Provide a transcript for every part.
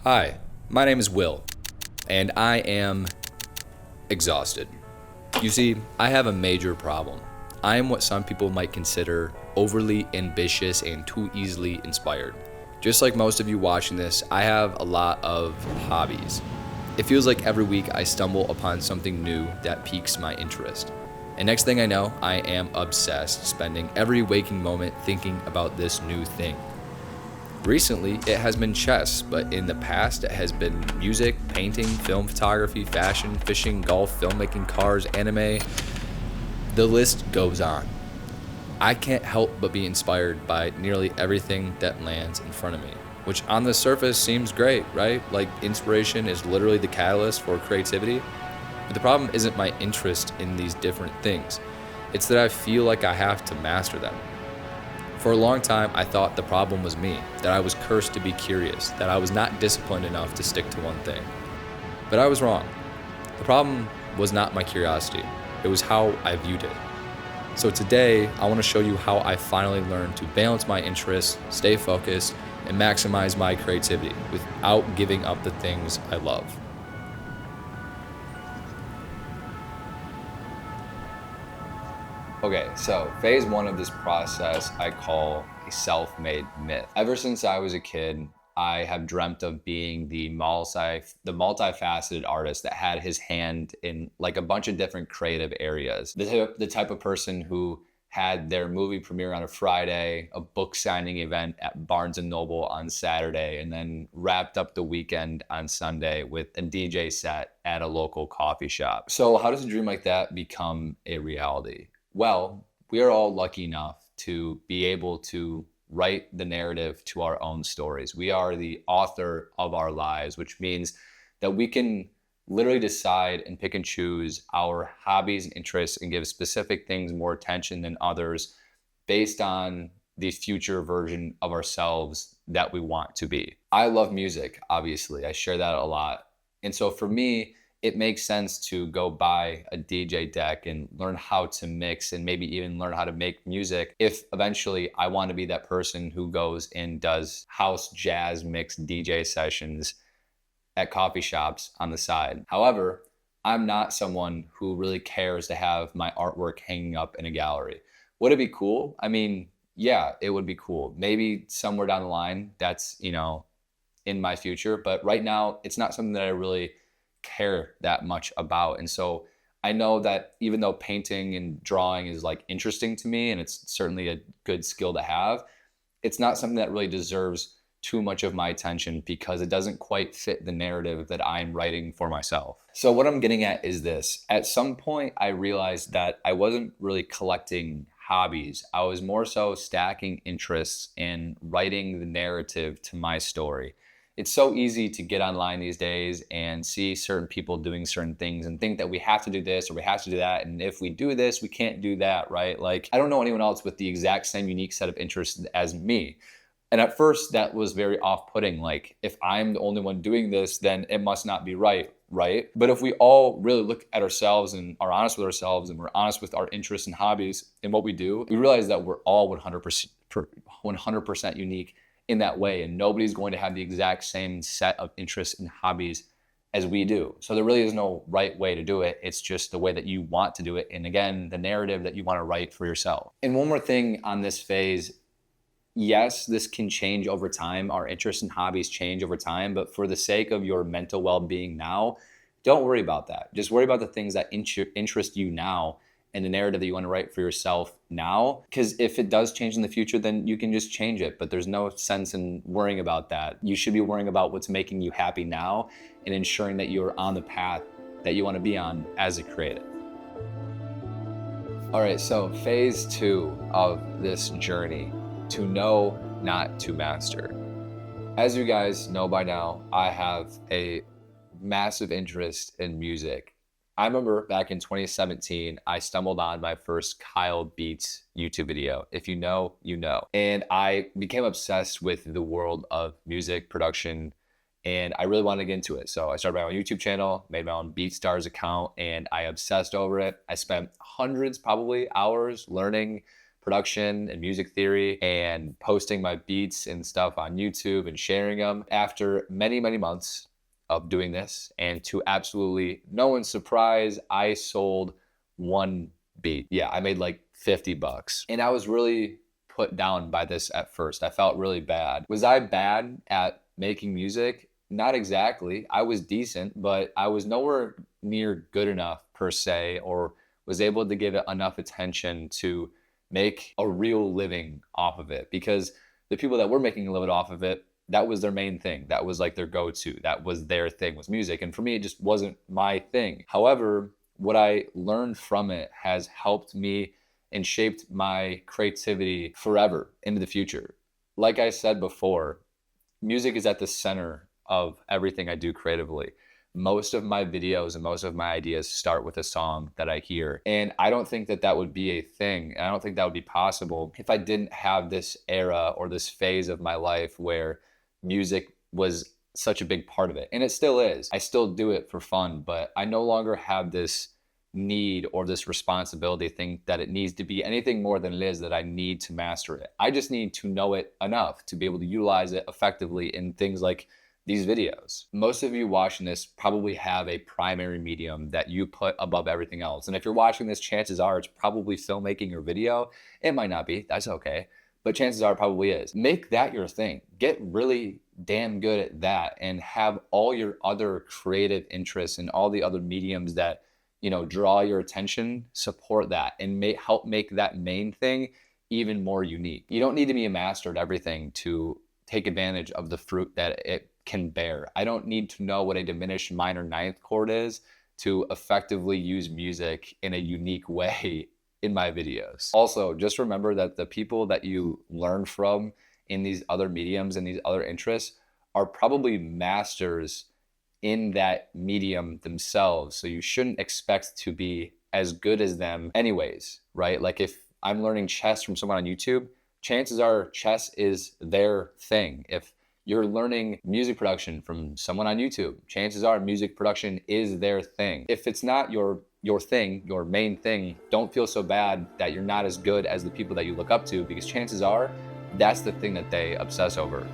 Hi, my name is Will, and I am exhausted. You see, I have a major problem. I am what some people might consider overly ambitious and too easily inspired. Just like most of you watching this, I have a lot of hobbies. It feels like every week I stumble upon something new that piques my interest. And next thing I know, I am obsessed, spending every waking moment thinking about this new thing. Recently, it has been chess, but in the past, it has been music, painting, film photography, fashion, fishing, golf, filmmaking, cars, anime. The list goes on. I can't help but be inspired by nearly everything that lands in front of me, which on the surface seems great, right? Like inspiration is literally the catalyst for creativity. But the problem isn't my interest in these different things. It's that I feel like I have to master them. For a long time, I thought the problem was me, that I was cursed to be curious, that I was not disciplined enough to stick to one thing. But I was wrong. The problem was not my curiosity, it was how I viewed it. So today, I want to show you how I finally learned to balance my interests, stay focused, and maximize my creativity without giving up the things I love. Okay, so phase one of this process I call a self-made myth. Ever since I was a kid, I have dreamt of being the multifaceted artist that had his hand in like a bunch of different creative areas. The type of person who had their movie premiere on a Friday, a book signing event at Barnes & Noble on Saturday, and then wrapped up the weekend on Sunday with a DJ set at a local coffee shop. So how does a dream like that become a reality? Well, we are all lucky enough to be able to write the narrative to our own stories. We are the author of our lives, which means that we can literally decide and pick and choose our hobbies and interests and give specific things more attention than others based on the future version of ourselves that we want to be. I love music, obviously. I share that a lot. And so for me, it makes sense to go buy a DJ deck and learn how to mix and maybe even learn how to make music if eventually I want to be that person who goes and does house jazz mix DJ sessions at coffee shops on the side. However, I'm not someone who really cares to have my artwork hanging up in a gallery. Would it be cool? I mean, yeah, it would be cool. Maybe somewhere down the line that's, in my future, but right now it's not something that I really care that much about. And so I know that even though painting and drawing is like interesting to me and it's certainly a good skill to have, it's not something that really deserves too much of my attention because it doesn't quite fit the narrative that I'm writing for myself. So what I'm getting at is this. At some point, I realized that I wasn't really collecting hobbies. I was more so stacking interests and writing the narrative to my story. It's so easy to get online these days and see certain people doing certain things and think that we have to do this or we have to do that. And if we do this, we can't do that, right? Like, I don't know anyone else with the exact same unique set of interests as me. And at first, that was very off-putting. Like, if I'm the only one doing this, then it must not be right, right? But if we all really look at ourselves and are honest with ourselves and we're honest with our interests and hobbies and what we do, we realize that we're all 100% unique in that way, and nobody's going to have the exact same set of interests and hobbies as we do. So there really is no right way to do it. It's just the way that you want to do it. And again, the narrative that you want to write for yourself. And one more thing on this phase, yes, this can change over time. Our interests and hobbies change over time, but for the sake of your mental well-being now, don't worry about that. Just worry about the things that interest you now and the narrative that you want to write for yourself now. Because if it does change in the future, then you can just change it. But there's no sense in worrying about that. You should be worrying about what's making you happy now and ensuring that you're on the path that you want to be on as a creative. All right, so phase two of this journey, to know, not to master. As you guys know by now, I have a massive interest in music. I remember back in 2017, I stumbled on my first Kyle Beats YouTube video. If you know, you know. And I became obsessed with the world of music production, and I really wanted to get into it. So I started my own YouTube channel, made my own BeatStars account, and I obsessed over it. I spent hundreds, probably hours learning production and music theory and posting my beats and stuff on YouTube and sharing them. After many, many months of doing this, and to absolutely no one's surprise, I sold one beat. Yeah, I made like $50. And I was really put down by this at first. I felt really bad. Was I bad at making music? Not exactly. I was decent, but I was nowhere near good enough per se, or was able to give it enough attention to make a real living off of it. Because the people that were making a living off of it, that was their main thing. That was like their go-to. That was their thing, was music. And for me, it just wasn't my thing. However, what I learned from it has helped me and shaped my creativity forever into the future. Like I said before, music is at the center of everything I do creatively. Most of my videos and most of my ideas start with a song that I hear. And I don't think that that would be a thing. I don't think that would be possible if I didn't have this era or this phase of my life where music was such a big part of it. And it still is. I still do it for fun, but I no longer have this need or this responsibility think that it needs to be anything more than it is, that I need to master it. I just need to know it enough to be able to utilize it effectively in things like these videos. Most of you watching this probably have a primary medium that you put above everything else. And if you're watching this, chances are it's probably filmmaking or video. It might not be, that's okay. But chances are it probably is. Make that your thing. Get really damn good at that and have all your other creative interests and all the other mediums that, you know, draw your attention, support that and help make that main thing even more unique. You don't need to be a master at everything to take advantage of the fruit that it can bear. I don't need to know what a diminished minor ninth chord is to effectively use music in a unique way in my videos. Also, just remember that the people that you learn from in these other mediums and these other interests are probably masters in that medium themselves. So you shouldn't expect to be as good as them anyways, right? Like if I'm learning chess from someone on YouTube, chances are chess is their thing. If you're learning music production from someone on YouTube, chances are music production is their thing. If it's not your thing, your main thing, don't feel so bad that you're not as good as the people that you look up to, because chances are that's the thing that they obsess over.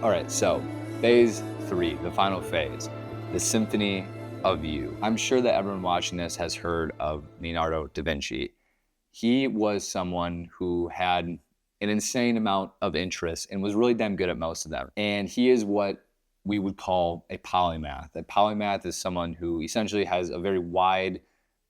All right, so phase 3, the final phase, the symphony of you. I'm sure that everyone watching this has heard of Leonardo da Vinci. He was someone who had an insane amount of interest and was really damn good at most of them. And he is what we would call a polymath. A polymath is someone who essentially has a very wide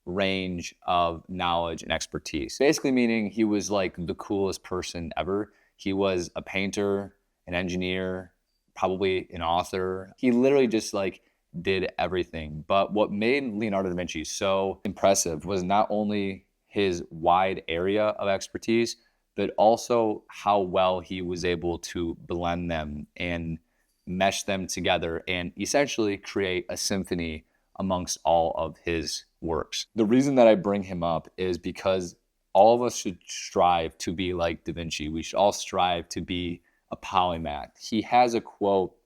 range of knowledge and expertise. Basically meaning he was like the coolest person ever. He was a painter, an engineer, probably an author. He literally just like did everything. But what made Leonardo da Vinci so impressive was not only his wide area of expertise, but also how well he was able to blend them and mesh them together and essentially create a symphony amongst all of his works. The reason that I bring him up is because all of us should strive to be like Da Vinci. We should all strive to be a polymath. He has a quote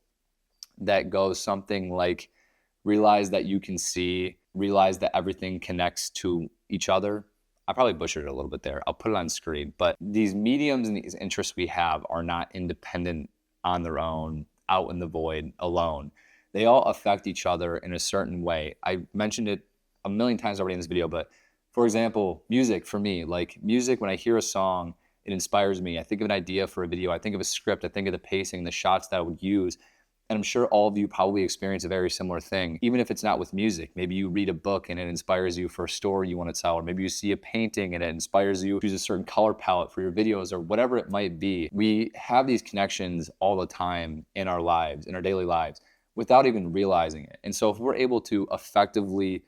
that goes something like, realize that you can see, realize that everything connects to each other. I probably butchered it a little bit there. I'll put it on screen. But these mediums and these interests we have are not independent on their own, out in the void alone. They all affect each other in a certain way. I mentioned it a million times already in this video, but for example, music for me, like music, when I hear a song, it inspires me. I think of an idea for a video. I think of a script. I think of the pacing, the shots that I would use. And I'm sure all of you probably experience a very similar thing, even if it's not with music. Maybe you read a book and it inspires you for a story you want to tell, or maybe you see a painting and it inspires you to use a certain color palette for your videos, or whatever it might be. We have these connections all the time in our lives, in our daily lives, without even realizing it. And so if we're able to effectively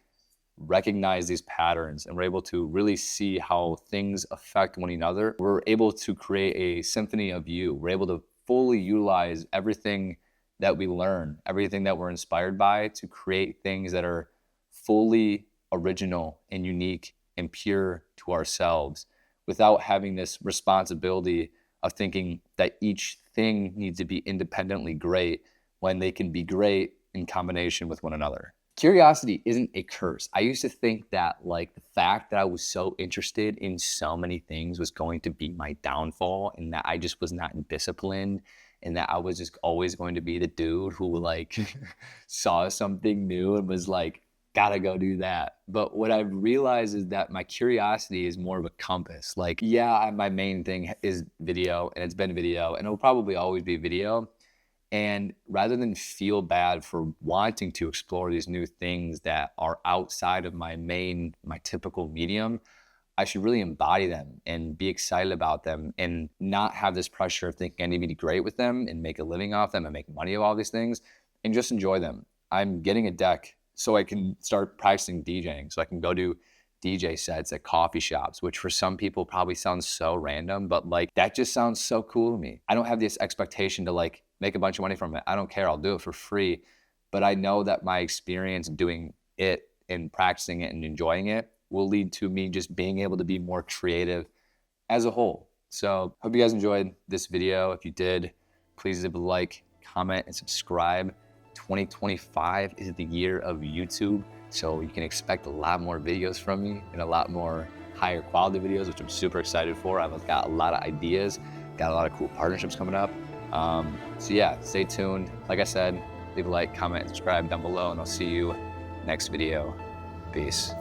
recognize these patterns and we're able to really see how things affect one another, we're able to create a symphony of you. We're able to fully utilize everything that we learn, everything that we're inspired by, to create things that are fully original and unique and pure to ourselves, without having this responsibility of thinking that each thing needs to be independently great when they can be great in combination with one another. Curiosity isn't a curse. I used to think that like the fact that I was so interested in so many things was going to be my downfall, and that I just was not disciplined, and that I was just always going to be the dude who like saw something new and was like, gotta go do that. But what I've realized is that my curiosity is more of a compass. Like, yeah, my main thing is video, and it's been video, and it'll probably always be video. And rather than feel bad for wanting to explore these new things that are outside of my typical medium, I should really embody them and be excited about them and not have this pressure of thinking I need to be great with them and make a living off them and make money of all these things, and just enjoy them. I'm getting a deck so I can start practicing DJing, so I can go do DJ sets at coffee shops, which for some people probably sounds so random, but like that just sounds so cool to me. I don't have this expectation to like make a bunch of money from it. I don't care. I'll do it for free. But I know that my experience doing it and practicing it and enjoying it will lead to me just being able to be more creative as a whole. So hope you guys enjoyed this video. If you did, please leave a like, comment, and subscribe. 2025 is the year of YouTube, so you can expect a lot more videos from me and a lot more higher quality videos, which I'm super excited for. I've got a lot of ideas, got a lot of cool partnerships coming up. So yeah, stay tuned. Like I said, leave a like, comment, and subscribe down below, and I'll see you next video. Peace.